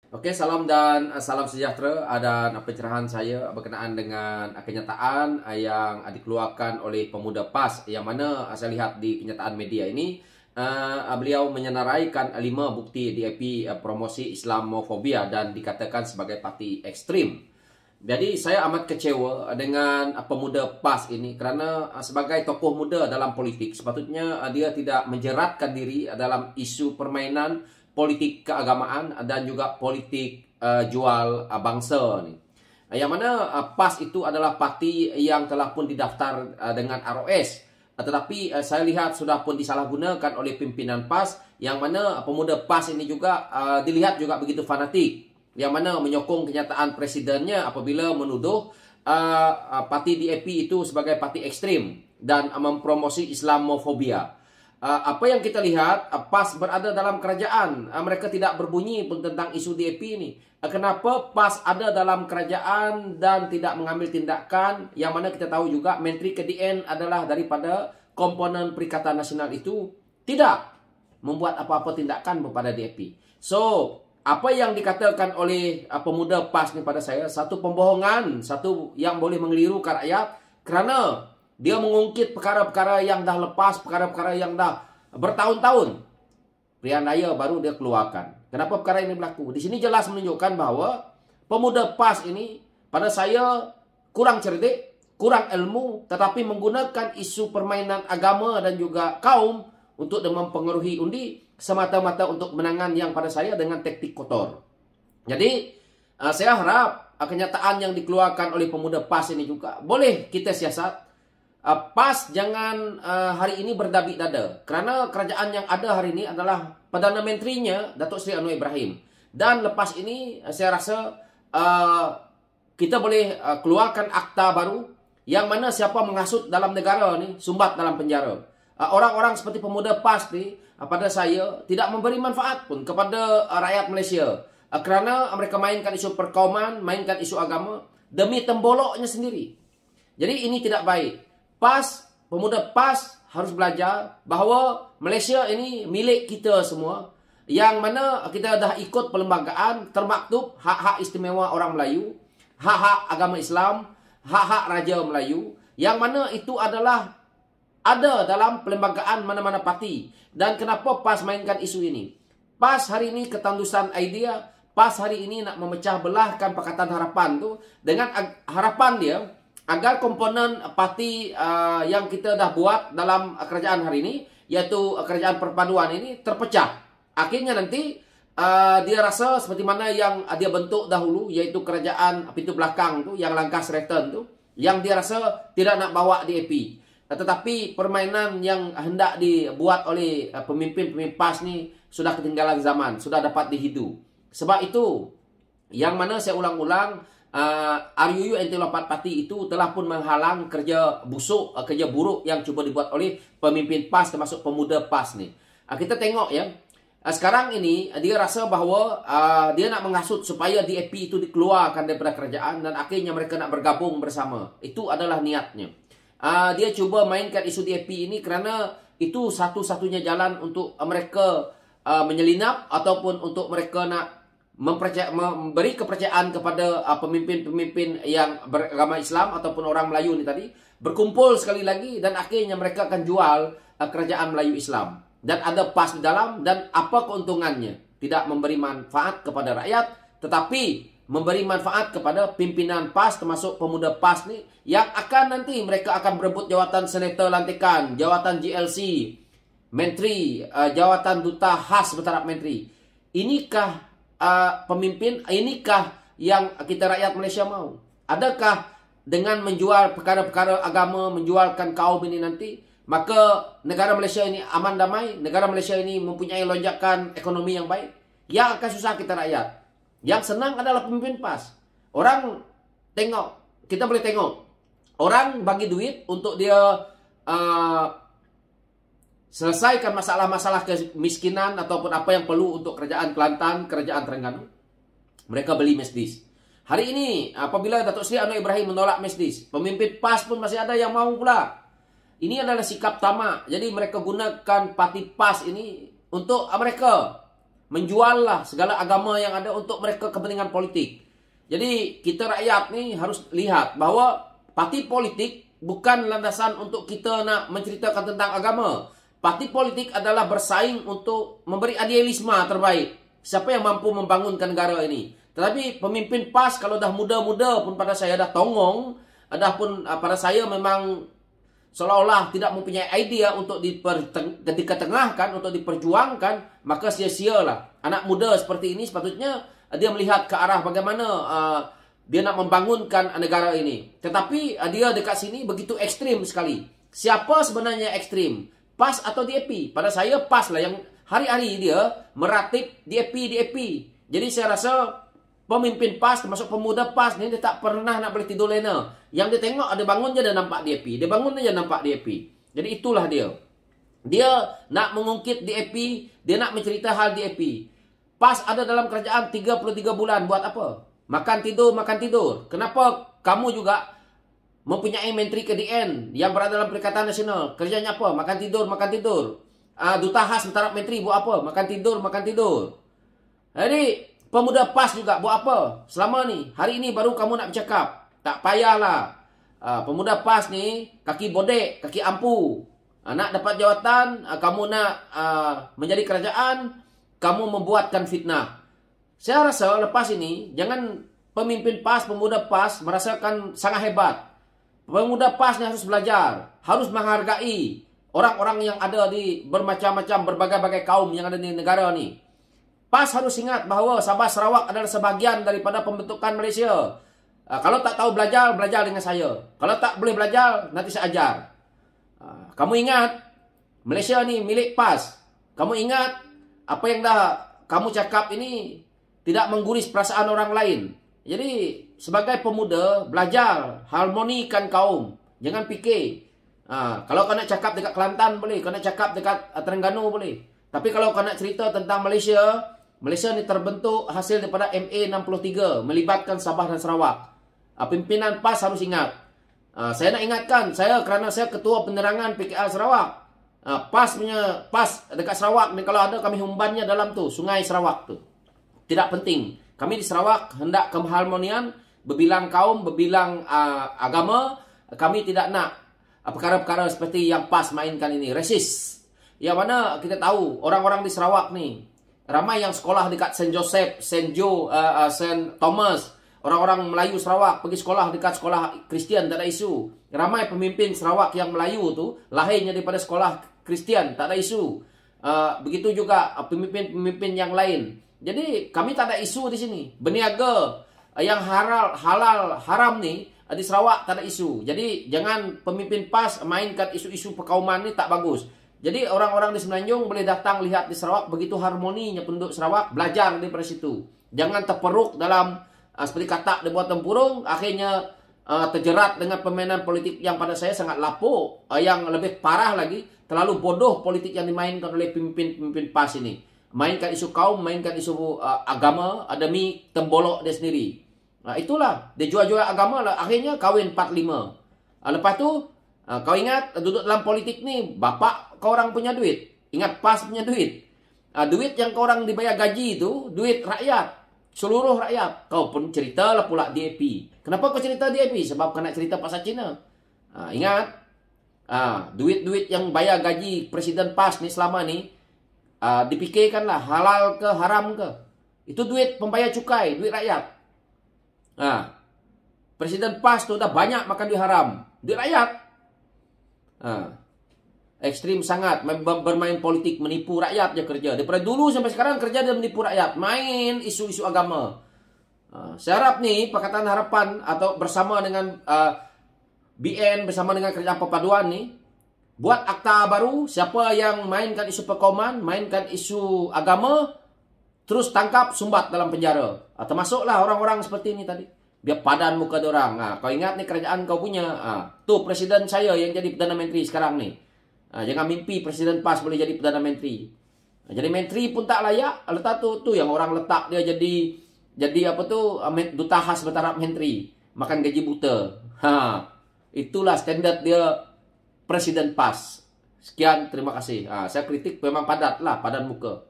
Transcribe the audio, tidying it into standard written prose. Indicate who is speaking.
Speaker 1: Oke, salam dan salam sejahtera dan pencerahan saya berkenaan dengan kenyataan yang dikeluarkan oleh pemuda PAS yang mana saya lihat di kenyataan media ini beliau menyenaraikan 5 bukti DAP promosi Islamofobia dan dikatakan sebagai parti ekstrim. Jadi saya amat kecewa dengan pemuda PAS ini kerana sebagai tokoh muda dalam politik sepatutnya dia tidak menjeratkan diri dalam isu permainan politik keagamaan dan juga politik jual bangsa ni. Yang mana PAS itu adalah parti yang telah pun didaftar dengan ROS. Tetapi saya lihat sudah pun disalahgunakan oleh pimpinan PAS yang mana pemuda PAS ini juga dilihat juga begitu fanatik. Yang mana menyokong kenyataan presidennya apabila menuduh parti DAP itu sebagai parti ekstrim dan mempromosi Islamofobia. Apa yang kita lihat, PAS berada dalam kerajaan. Mereka tidak berbunyi pun tentang isu DAP ini. Kenapa PAS ada dalam kerajaan dan tidak mengambil tindakan? Yang mana kita tahu juga Menteri KDN adalah daripada komponen Perikatan Nasional itu tidak membuat apa-apa tindakan kepada DAP. So, apa yang dikatakan oleh pemuda PAS ni pada saya, satu pembohongan, satu yang boleh mengelirukan rakyat kerana dia mengungkit perkara-perkara yang dah lepas, perkara-perkara yang dah bertahun-tahun. Pilihan raya baru dia keluarkan. Kenapa perkara ini berlaku? Di sini jelas menunjukkan bahawa pemuda PAS ini pada saya kurang cerdik, kurang ilmu, tetapi menggunakan isu permainan agama dan juga kaum untuk mempengaruhi undi semata-mata untuk kemenangan yang pada saya dengan taktik kotor. Jadi, saya harap kenyataan yang dikeluarkan oleh pemuda PAS ini juga boleh kita siasat. PAS jangan hari ini berdabik dada. Kerana kerajaan yang ada hari ini adalah Perdana Menterinya Datuk Seri Anwar Ibrahim. Dan lepas ini saya rasa kita boleh keluarkan akta baru yang mana siapa menghasut dalam negara ni sumbat dalam penjara. Orang-orang seperti pemuda PAS ni pada saya tidak memberi manfaat pun kepada rakyat Malaysia. Kerana mereka mainkan isu perkauman, mainkan isu agama demi temboloknya sendiri. Jadi ini tidak baik. PAS, pemuda PAS harus belajar bahawa Malaysia ini milik kita semua. Yang mana kita dah ikut perlembagaan termaktub hak-hak istimewa orang Melayu, hak-hak agama Islam, hak-hak Raja Melayu. Yang mana itu adalah ada dalam perlembagaan mana-mana parti. Dan kenapa PAS mainkan isu ini? PAS hari ini ketandusan idea, PAS hari ini nak memecah belahkan Pakatan Harapan tu dengan harapan dia agar komponen parti yang kita dah buat dalam kerajaan hari ini, iaitu kerajaan perpaduan ini terpecah. Akhirnya nanti dia rasa seperti mana yang dia bentuk dahulu, iaitu kerajaan pintu belakang tu, yang langkah Sheraton tu, yang dia rasa tidak nak bawa DAP. Tetapi permainan yang hendak dibuat oleh pemimpin-pemimpin PAS ni sudah ketinggalan zaman, sudah dapat dihidu. Sebab itu, yang mana saya ulang-ulang, RUU Anti-Lompat Parti itu telah pun menghalang kerja busuk, kerja buruk yang cuba dibuat oleh pemimpin PAS termasuk pemuda PAS ni. Kita tengok ya, sekarang ini dia rasa bahawa dia nak menghasut supaya DAP itu dikeluarkan daripada kerajaan dan akhirnya mereka nak bergabung bersama. Itu adalah niatnya. Dia cuba mainkan isu DAP ini kerana itu satu-satunya jalan untuk mereka menyelinap ataupun untuk mereka nak memberi kepercayaan kepada pemimpin-pemimpin yang beragama Islam ataupun orang Melayu ni tadi berkumpul sekali lagi dan akhirnya mereka akan jual kerajaan Melayu Islam dan ada PAS di dalam. Dan apa keuntungannya? Tidak memberi manfaat kepada rakyat, tetapi memberi manfaat kepada pimpinan PAS termasuk pemuda PAS ni yang akan nanti mereka akan berebut jawatan senator lantikan, jawatan GLC, menteri, jawatan duta khas bertaraf menteri. Inikah pemimpin, inikah yang kita rakyat Malaysia mahu? Adakah dengan menjual perkara-perkara agama, menjualkan kaum ini nanti, maka negara Malaysia ini aman damai, negara Malaysia ini mempunyai lonjakan ekonomi yang baik? Yang akan susah kita rakyat. Yang senang adalah pemimpin PAS. Orang tengok, kita boleh tengok, orang bagi duit untuk dia selesaikan masalah-masalah kemiskinan ataupun apa yang perlu untuk kerajaan Kelantan, kerajaan Terengganu. Mereka beli Mercedes. Hari ini apabila Datuk Seri Anwar Ibrahim menolak Mercedes, pemimpin PAS pun masih ada yang mahu pula. Ini adalah sikap tamak. Jadi mereka gunakan parti PAS ini untuk mereka menjual lah segala agama yang ada untuk mereka kepentingan politik. Jadi kita rakyat nih harus lihat bahwa parti politik bukan landasan untuk kita nak menceritakan tentang agama. Parti politik adalah bersaing untuk memberi idealisme terbaik. Siapa yang mampu membangunkan negara ini. Tetapi pemimpin PAS kalau dah muda-muda pun pada saya dah tongong, dah pun pada saya memang seolah-olah tidak mempunyai idea untuk diketengahkan, untuk diperjuangkan, maka sia-sialah. Anak muda seperti ini sepatutnya dia melihat ke arah bagaimana dia nak membangunkan negara ini. Tetapi dia dekat sini begitu ekstrim sekali. Siapa sebenarnya ekstrim? PAS atau DAP? Pada saya PAS lah yang hari-hari dia meratip DAP. Jadi saya rasa pemimpin PAS termasuk pemuda PAS ni dia tak pernah nak boleh tidur lena. Yang dia tengok ada bangun je dah nampak DAP. Dia bangun je nampak DAP. Jadi itulah dia. Dia nak mengungkit DAP, dia nak mencerita hal DAP. PAS ada dalam kerajaan 33 bulan buat apa? Makan tidur. Kenapa kamu juga mempunyai Menteri KDN yang berada dalam Perikatan Nasional? Kerjanya apa? Makan tidur. Duta khas mentara menteri buat apa? Makan tidur. Jadi pemuda PAS juga buat apa? Selama ni, hari ini baru kamu nak bercakap. Tak payahlah. Pemuda PAS ni kaki bodek, kaki ampu. Nak dapat jawatan, kamu nak menjadi kerajaan, kamu membuatkan fitnah. Saya rasa lepas ini jangan pemimpin PAS, pemuda PAS merasakan sangat hebat. Pemuda PAS ni harus belajar, harus menghargai orang-orang yang ada di bermacam-macam berbagai-bagai kaum yang ada di negara ni. PAS harus ingat bahawa Sabah Sarawak adalah sebahagian daripada pembentukan Malaysia. Kalau tak tahu belajar dengan saya. Kalau tak boleh belajar, nanti saya ajar. Kamu ingat, Malaysia ni milik PAS. Kamu ingat, apa yang dah kamu cakap ini tidak mengguris perasaan orang lain. Jadi, sebagai pemuda, belajar, harmonikan kaum. Jangan fikir. Kalau kau nak cakap dekat Kelantan boleh. Kau nak cakap dekat Terengganu boleh. Tapi kalau kau nak cerita tentang Malaysia, Malaysia ni terbentuk hasil daripada MA63. Melibatkan Sabah dan Sarawak. Pimpinan PAS harus ingat. Saya nak ingatkan, kerana saya ketua penerangan PKR Sarawak. PAS dekat Sarawak ni kalau ada kami humbannya dalam tu, Sungai Sarawak tu. Tidak penting. Kami di Sarawak hendak keharmonian, berbilang kaum, berbilang agama. Kami tidak nak perkara-perkara seperti yang PAS mainkan ini, resis. Yang mana kita tahu orang-orang di Sarawak ni ramai yang sekolah dekat St. Joseph, St. Thomas. Orang-orang Melayu Sarawak pergi sekolah dekat sekolah Kristian, tak ada isu. Ramai pemimpin Sarawak yang Melayu tu lahirnya daripada sekolah Kristian, tak ada isu. Begitu juga pemimpin-pemimpin yang lain. Jadi kami tak ada isu di sini. Berniaga yang halal haram ni di Sarawak tak ada isu. Jadi jangan pemimpin PAS mainkan isu-isu perkauman ni, tak bagus. Jadi orang-orang di Semenanjung boleh datang lihat di Sarawak begitu harmoninya penduduk Sarawak, belajar daripada situ. Jangan terperuk dalam seperti katak dibuat tempurung, akhirnya terjerat dengan permainan politik yang pada saya sangat lapuk. Yang lebih parah lagi, terlalu bodoh politik yang dimainkan oleh pemimpin PAS ini. Mainkan isu kaum, mainkan isu agama, demi tembolok dia sendiri. Itulah, dia jual-jual agama lah, akhirnya kahwin 45. Lepas tu, kau ingat, duduk dalam politik ni, bapak kau orang punya duit. Ingat PAS punya duit. Duit yang kau orang dibayar gaji itu, duit rakyat. Seluruh rakyat. Kau pun ceritalah pula DAP. Kenapa kau cerita DAP? Sebab kau nak cerita pasal Cina. Ingat, duit-duit yang bayar gaji Presiden PAS ni selama ni, dipikirkanlah halal ke haram ke. Itu duit pembayar cukai, duit rakyat. Presiden PAS tu dah banyak makan duit haram. Duit rakyat. Ekstrim sangat bermain politik, menipu rakyat je kerja. Daripada dulu sampai sekarang kerja dia menipu rakyat, main isu-isu agama. Saya harap ni Pakatan Harapan atau bersama dengan BN, bersama dengan Kerajaan Perpaduan ni, buat akta baru. Siapa yang mainkan isu perkauman, mainkan isu agama, terus tangkap, sumbat dalam penjara. Termasuklah orang-orang seperti ini tadi. Biar padan muka diorang. Kau ingat ni kerajaan kau punya. Tu presiden saya yang jadi Perdana Menteri sekarang ni. Jangan mimpi Presiden PAS boleh jadi Perdana Menteri. Jadi menteri pun tak layak. Letak tu yang orang letak dia jadi apa tu, duta khas bertaraf menteri. Makan gaji buta. Itulah standard dia Presiden PAS. Sekian, terima kasih. Saya kritik memang padat lah, padan muka.